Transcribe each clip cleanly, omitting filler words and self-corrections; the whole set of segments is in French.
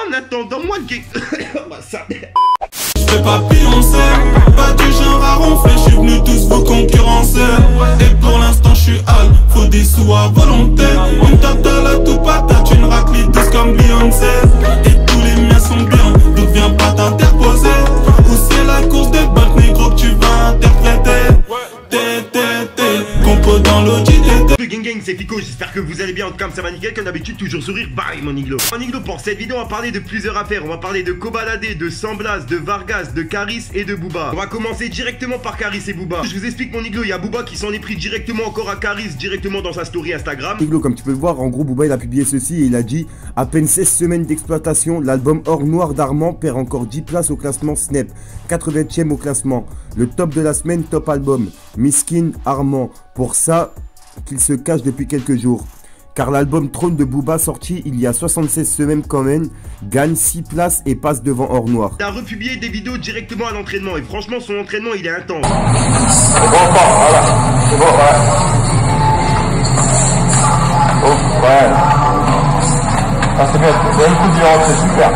En attendant, moi, le ça... J'fais pas Beyoncé, pas du genre à ronfler, j'suis venu tous vous concurrencer. Et pour l'instant j'suis hal, faut des sous à volonté. Une totale à tout patate, une raclée douce comme Beyoncé. Et tous les miens sont bien, donc viens pas t'interposer. Ou c'est la course des banques négro que tu vas interpréter. Compo dans l'audit. Le gang, c'est Fico, j'espère que vous allez bien. En tout cas, ça va nickel, comme d'habitude, toujours sourire. Bye mon Iglo. Mon Iglo, pour cette vidéo, on va parler de plusieurs affaires. On va parler de Kobalade, de Samblas, de Vargas, de Caris et de Booba. On va commencer directement par Caris et Booba. Je vous explique mon Iglo, il y a Booba qui s'en est pris directement encore à Caris, directement dans sa story Instagram. Iglo, comme tu peux le voir, en gros, Booba il a publié ceci et il a dit: à peine 16 semaines d'exploitation, l'album Or Noir d'Armand perd encore 10 places au classement Snap, 80e au classement. Le top de la semaine, top album. Miskin Armand. Pour ça qu'il se cache depuis quelques jours. Car l'album Trône de Booba, sorti il y a 76 semaines quand même, gagne 6 places et passe devant Or Noir. Il a republié des vidéos directement à l'entraînement et franchement son entraînement il est intense. C'est bon, voilà. C'est bon, ouais. Oh, ouais. Ah, c'est bien, vous avez le coup d'y rentrer, c'est super.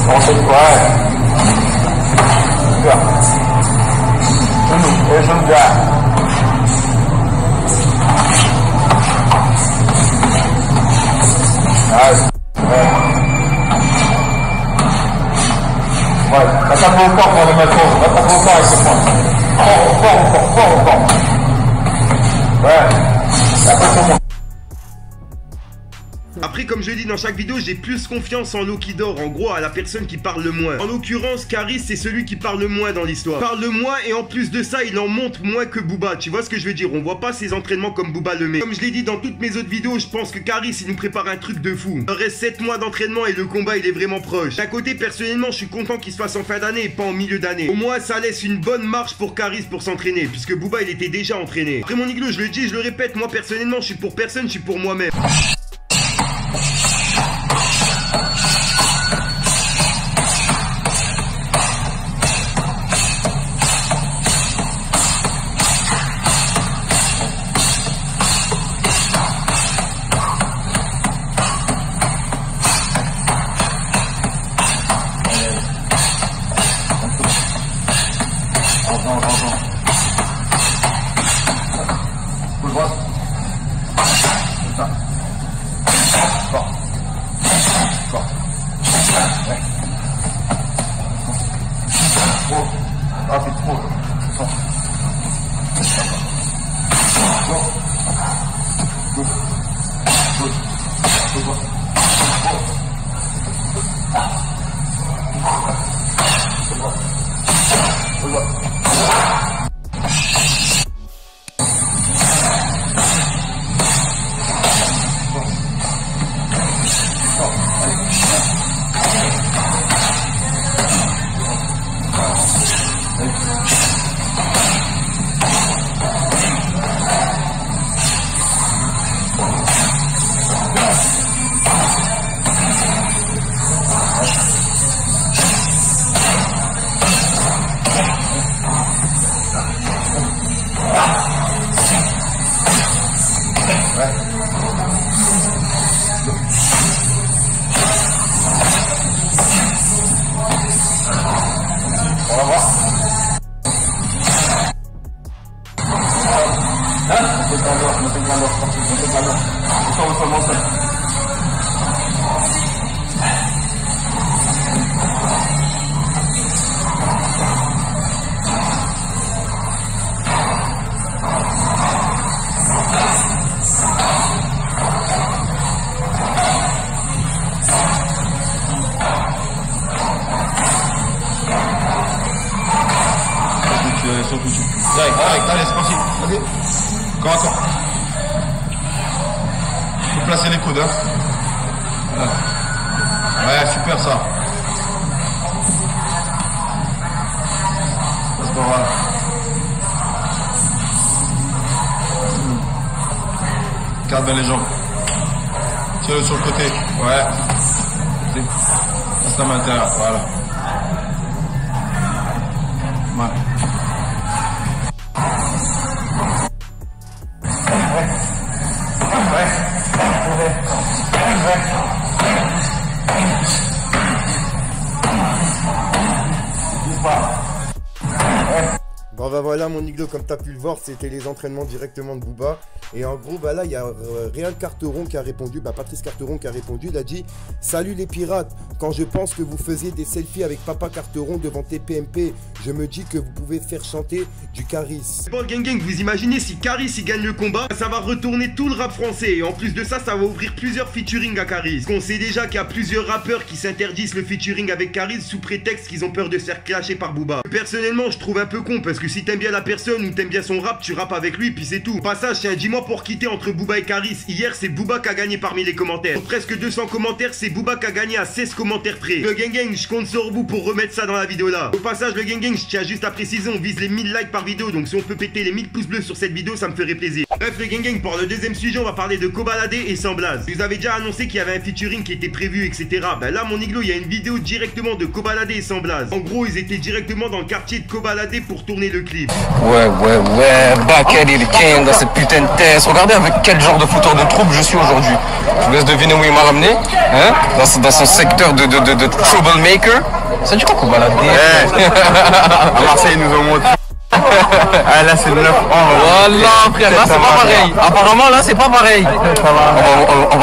Ensuite, ouais. Super. Et je me garde. Ouais, va taper au corps pour les mettre au. Va taper au corps avec ce point. Fort. Ouais. Après tout le monde. Après, comme je dis dans chaque vidéo, j'ai plus confiance en l'eau qui dort, en gros à la personne qui parle le moins. En l'occurrence, Caris c'est celui qui parle le moins dans l'histoire. Parle le moins et en plus de ça, il en montre moins que Booba. Tu vois ce que je veux dire? On voit pas ses entraînements comme Booba le met. Comme je l'ai dit dans toutes mes autres vidéos, je pense que Caris il nous prépare un truc de fou. Il reste 7 mois d'entraînement et le combat il est vraiment proche. D'un côté, personnellement, je suis content qu'il se fasse en fin d'année et pas en milieu d'année. Au moins, ça laisse une bonne marche pour Caris pour s'entraîner, puisque Booba il était déjà entraîné. Après mon Iglo, je le dis, je le répète, moi personnellement, je suis pour personne, je suis pour moi-même. Allez, c'est parti. Allez. Encore. Faut placer les coudes, hein. Voilà. Ouais, super ça. Voilà. Garde bien les jambes. Tire-le sur le côté. Ouais. Passe la main à l'intérieur. Voilà. Ouais. bah voilà mon Iglo, comme t'as pu le voir, c'était les entraînements directement de Booba. Et en gros, bah là, il y a Réal Carteron qui a répondu, bah Patrice Carteron qui a répondu, il a dit « Salut les pirates, quand je pense que vous faisiez des selfies avec Papa Carteron devant TPMP, je me dis que vous pouvez faire chanter du Caris. » Bon gang, vous imaginez si Caris il gagne le combat, ça va retourner tout le rap français. Et en plus de ça, ça va ouvrir plusieurs featuring à Caris. On sait déjà qu'il y a plusieurs rappeurs qui s'interdisent le featuring avec Caris sous prétexte qu'ils ont peur de se faire clasher par Booba. Personnellement, je trouve un peu con parce que si t'aimes bien la personne ou t'aimes bien son rap, tu rappes avec lui puis c'est tout. Au passage, tiens, dis-moi pour quitter entre Booba et Caris. Hier, c'est Booba qui a gagné parmi les commentaires. Pour presque 200 commentaires, c'est Booba qui a gagné à 16 commentaires près. Le gang, je compte sur vous pour remettre ça dans la vidéo là. Au passage, le gang, je tiens juste à préciser, on vise les 1000 likes par vidéo. Donc si on peut péter les 1000 pouces bleus sur cette vidéo, ça me ferait plaisir. Bref, le gang, pour le deuxième sujet, on va parler de Kobalade et Sans Blaze. Je vous avais déjà annoncé qu'il y avait un featuring qui était prévu, etc. Ben là, mon Iglo, il y a une vidéo directement de Kobalade et Sans Blaze. En gros, ils étaient directement dans le quartier de Kobalade pour tourner le clip. Ouais, Bakel et le King dans cette putain de test. Regardez avec quel genre de fouteur de trouble je suis aujourd'hui. Je vous laisse deviner où il m'a ramené, hein, dans son secteur de troublemaker. Ça dit quoi Kobalade? À Marseille, ils nous ont montré. Ah là c'est le 9-1. Voilà frère, là c'est pas pareil. Apparemment là c'est pas pareil. On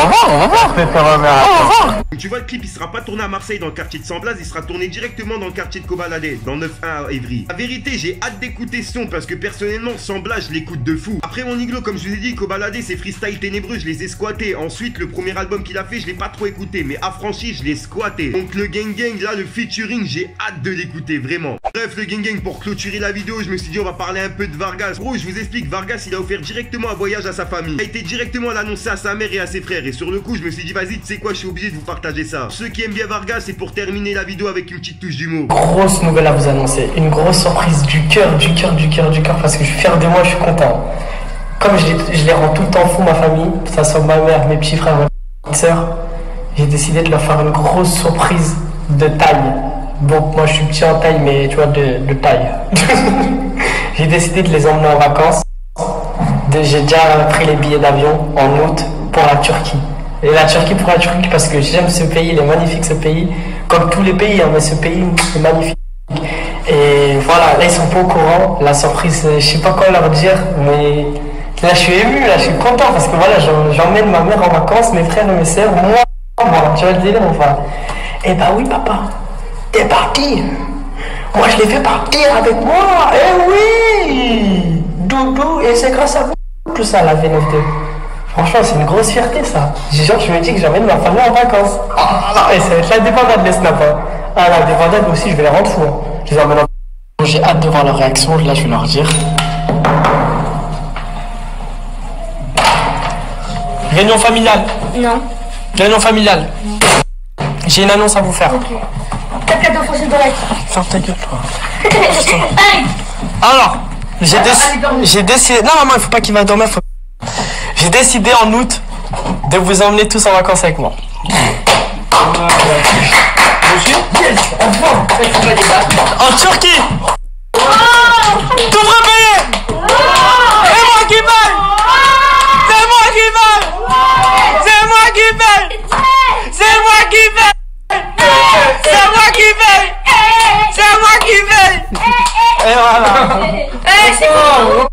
va voir. Tu vois, le clip il sera pas tourné à Marseille dans le quartier de Sans Blaze, il sera tourné directement dans le quartier de Kobalade, dans 9-1 à Évry. La vérité, j'ai hâte d'écouter ce son parce que personnellement, Sans Blaze, je l'écoute de fou. Après mon Iglo, comme je vous ai dit, Kobalade c'est freestyle ténébreux, je les ai squattés. Ensuite, le premier album qu'il a fait, je l'ai pas trop écouté, mais Affranchi, je l'ai squatté. Donc le gang, là, le featuring, j'ai hâte de l'écouter, vraiment. Bref, le gang, pour clôturer la vidéo, je me suis dit, on va parler un peu de Vargas. Gros, je vous explique, Vargas, il a offert directement un voyage à sa famille. Il a été directement l'annoncer à sa mère et à ses frères. Et sur le coup, je me suis dit, vas-y, tu sais quoi, je suis obligé de vous partager ça. Pour ceux qui aiment bien Vargas, c'est pour terminer la vidéo avec une petite touche d'humour. Grosse nouvelle à vous annoncer, une grosse surprise du cœur, parce que je suis fier de moi, je suis content. Comme je les rends tout le temps fou, ma famille, que ça soit ma mère, mes petits frères, mes petites sœurs, j'ai décidé de leur faire une grosse surprise de taille. Bon, moi je suis petit en taille, mais tu vois, de taille. J'ai décidé de les emmener en vacances. J'ai déjà pris les billets d'avion en août pour la Turquie. Et la Turquie pour la Turquie parce que j'aime ce pays, il est magnifique ce pays. Comme tous les pays, hein, mais ce pays est magnifique. Et voilà, là ils sont pas au courant. La surprise, je sais pas quoi leur dire, mais là je suis ému, là je suis content parce que voilà, j'emmène ma mère en vacances, mes frères et mes sœurs, moi, tu vois le délire enfin. Et bah oui papa, t'es parti. Moi je l'ai fait partir avec moi, eh oui, Doudou, et c'est grâce à vous tout ça la V92. Franchement c'est une grosse fierté ça. Genre je me dis que j'emmène ma famille en vacances. Et ça va être la débandade les snaps. Hein. Ah la débandade aussi je vais les rendre fous. Hein. Je les emmène en... J'ai hâte de voir leur réaction, là je vais leur dire. Réunion familiale. Non. Réunion familiale. J'ai une annonce à vous faire. Ok. T'as qu'à t'enfoncer dans la tête. Ferme ta gueule, toi. Alors, j'ai décidé... Non, maman, il faut pas qu'il va dormir. J'ai décidé en août de vous emmener tous en vacances avec moi. En Turquie. Tout repayé. C'est moi qui paye. C'est moi qui paye. C'est moi qui paye. C'est moi qui paye. C'est moi qui paye. C'est moi qui paye. Et voilà. C'est bon.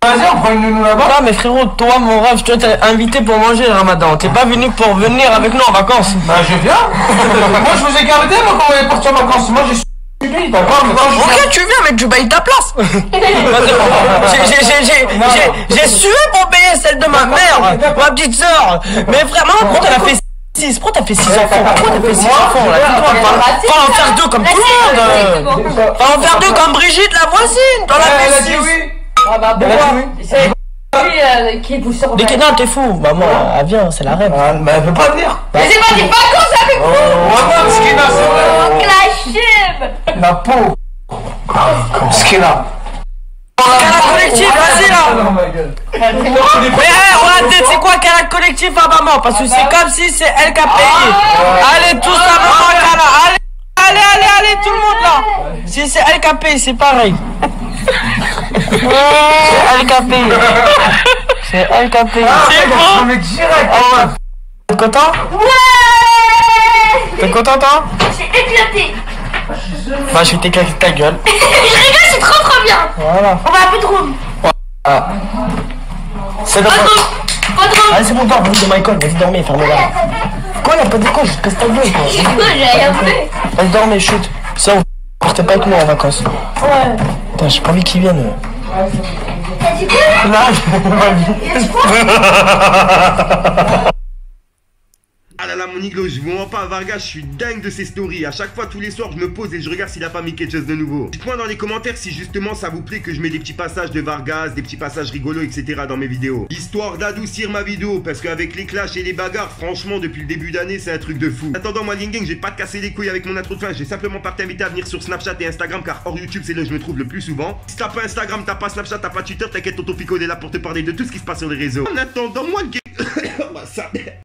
Vas-y, on prend une nounou là-bas. Non mais frérot, toi mon rêve, tu t'es invité pour manger le ramadan. T'es pas venu pour venir avec nous en vacances. Bah je viens. Moi je vous ai gardé moi quand on est parti en vacances. Moi je suis pays, d'accord. Ok tu viens mais tu payes ta place. J'ai sué pour payer celle de ma mère, ma petite soeur. Mais vraiment, pourquoi t'en as fait 6? Pourquoi t'as fait 6 enfants? Pourquoi t'as fait 6 enfants là? Faut en faire 2 comme tout le monde. Faut en faire 2 comme Brigitte la voisine. T'en as fait 6. Ah bah pourquoi? C'est lui qui vous sort. Mais non, t'es fou. Bah moi, elle vient, c'est la reine. Mais elle peut pas venir. Mais c'est pas des vacances avec vous. Regarde ce qu'il a, c'est vrai. La chèvre. La peau. Ce qu'il a. Calac collectif, vas-y là. Mais c'est quoi Calac collectif à maman? Parce que c'est comme si c'est elle qui a payé. Allez tous à maman Calac. Allez, tout le monde là. Si c'est elle qui a payé, c'est pareil. C'est elle qui a payé. C'est elle qui a payé. C'est bon. Mais direct. T'es content? Ouais. T'es content toi? J'ai éclaté. Bah, je vais t'éclater ta gueule. Je rigole, c'est trop bien. Voilà. On va un peu de room. Ah. C'est dans Pas de room. Allez, c'est bon, dors, vas-y, Michael, vas-y, dormez, fermez-la. Quoi, y'a pas d'écho, je te casse ta gueule, quoi. J'ai rien fait. Vas-y, dormez, chute. Ça, vous partez pas avec moi en vacances. Ouais. Putain, j'ai pas envie qu'ils viennent. T'as dit quoi? Là, Ah là là, mon iglo, je vous mens pas, Vargas, je suis dingue de ces stories. À chaque fois, tous les soirs, je me pose et je regarde s'il a pas mis quelque chose de nouveau. Dites-moi dans les commentaires si justement ça vous plaît que je mets des petits passages de Vargas, des petits passages rigolos, etc. dans mes vidéos. Histoire d'adoucir ma vidéo, parce qu'avec les clashs et les bagarres, franchement, depuis le début d'année, c'est un truc de fou. En attendant, moi, Gang Gang, j'ai pas te casser les couilles avec mon intro de fin. J'ai simplement pas t'inviter à venir sur Snapchat et Instagram, car hors YouTube, c'est là où je me trouve le plus souvent. Si t'as pas Instagram, t'as pas Snapchat, t'as pas Twitter, t'inquiète, Tonton Pico est là pour te parler de tout ce qui se passe sur les réseaux. En attendant, moi, le gang...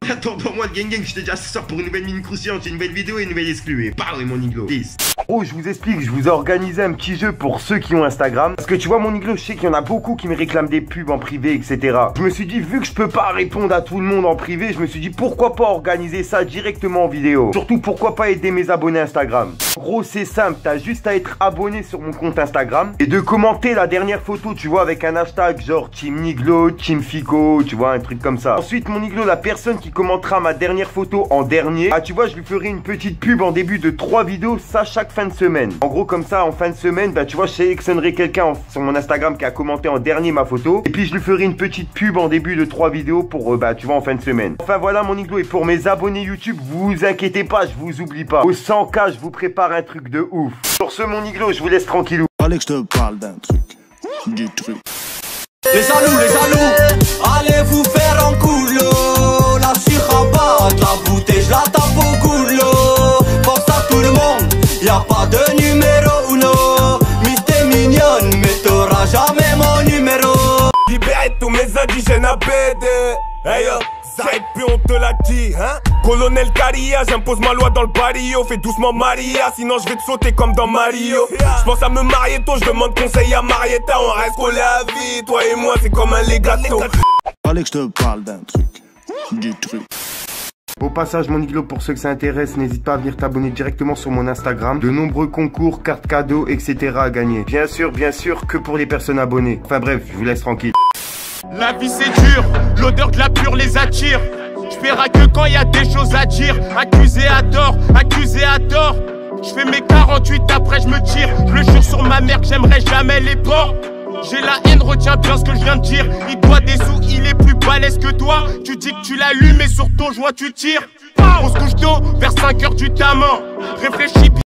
Attends-moi le gang, je te dis à ce soir pour une nouvelle mine croustillante, une nouvelle vidéo et une nouvelle exclue. Et parle mon iglo. Peace. Oh, je vous explique, je vous ai organisé un petit jeu pour ceux qui ont Instagram. Parce que tu vois mon iglo, je sais qu'il y en a beaucoup qui me réclament des pubs en privé, etc. Je me suis dit, vu que je peux pas répondre à tout le monde en privé, je me suis dit, pourquoi pas organiser ça directement en vidéo. Surtout, pourquoi pas aider mes abonnés Instagram. En gros, c'est simple, t'as juste à être abonné sur mon compte Instagram et de commenter la dernière photo, tu vois, avec un hashtag genre Team Niglo, Team Fico, tu vois, un truc comme ça. Ensuite, mon iglo, la personne qui commentera ma dernière photo en dernier, ah tu vois, je lui ferai une petite pub en début de 3 vidéos, ça chaque fin de semaine. En gros, comme ça, en fin de semaine, bah tu vois, je sélectionnerai quelqu'un sur mon Instagram qui a commenté en dernier ma photo. Et puis je lui ferai une petite pub en début de 3 vidéos pour, bah tu vois, en fin de semaine. Enfin voilà mon iglo, et pour mes abonnés YouTube, vous inquiétez pas, je vous oublie pas. Au 100K, je vous prépare un truc de ouf. Sur ce mon iglo, je vous laisse tranquillou. Allez que je te parle d'un truc, du truc. Les jaloux, allez vous faire en coulo. La chiraba, de la bouteille, je la tape au goulot. Pense à tout le monde, y'a pas de numéro uno. Miss t'es mignonne, mais t'auras jamais mon numéro. Libérez tous mes indigènes à BD. Hey yo, ça et puis on te l'a dit, hein. Colonel Caria, j'impose ma loi dans le barrio. Fais doucement Maria, sinon je vais te sauter comme dans Mario. J'pense à me marier tôt, je demande conseil à Marietta. On reste collés à vie, toi et moi c'est comme un legato. Allez que je te parle d'un truc, du truc. Au passage mon iglo, pour ceux que ça intéresse, n'hésite pas à venir t'abonner directement sur mon Instagram. De nombreux concours, cartes cadeaux, etc. à gagner. Bien sûr, que pour les personnes abonnées. Enfin bref, je vous laisse tranquille. La vie c'est dur, l'odeur de la pure les attire. Je verrai que quand y a des choses à dire. Accusé à tort. Je fais mes 48 après je me tire. Je le jure sur ma mère que j'aimerais jamais les porcs. J'ai la haine, retiens bien ce que je viens de dire. Il doit des sous, il est plus balèze que toi. Tu dis que tu l'allumes et sur ton joint tu tires. On se couche tôt, vers 5h du taman. Réfléchis bien.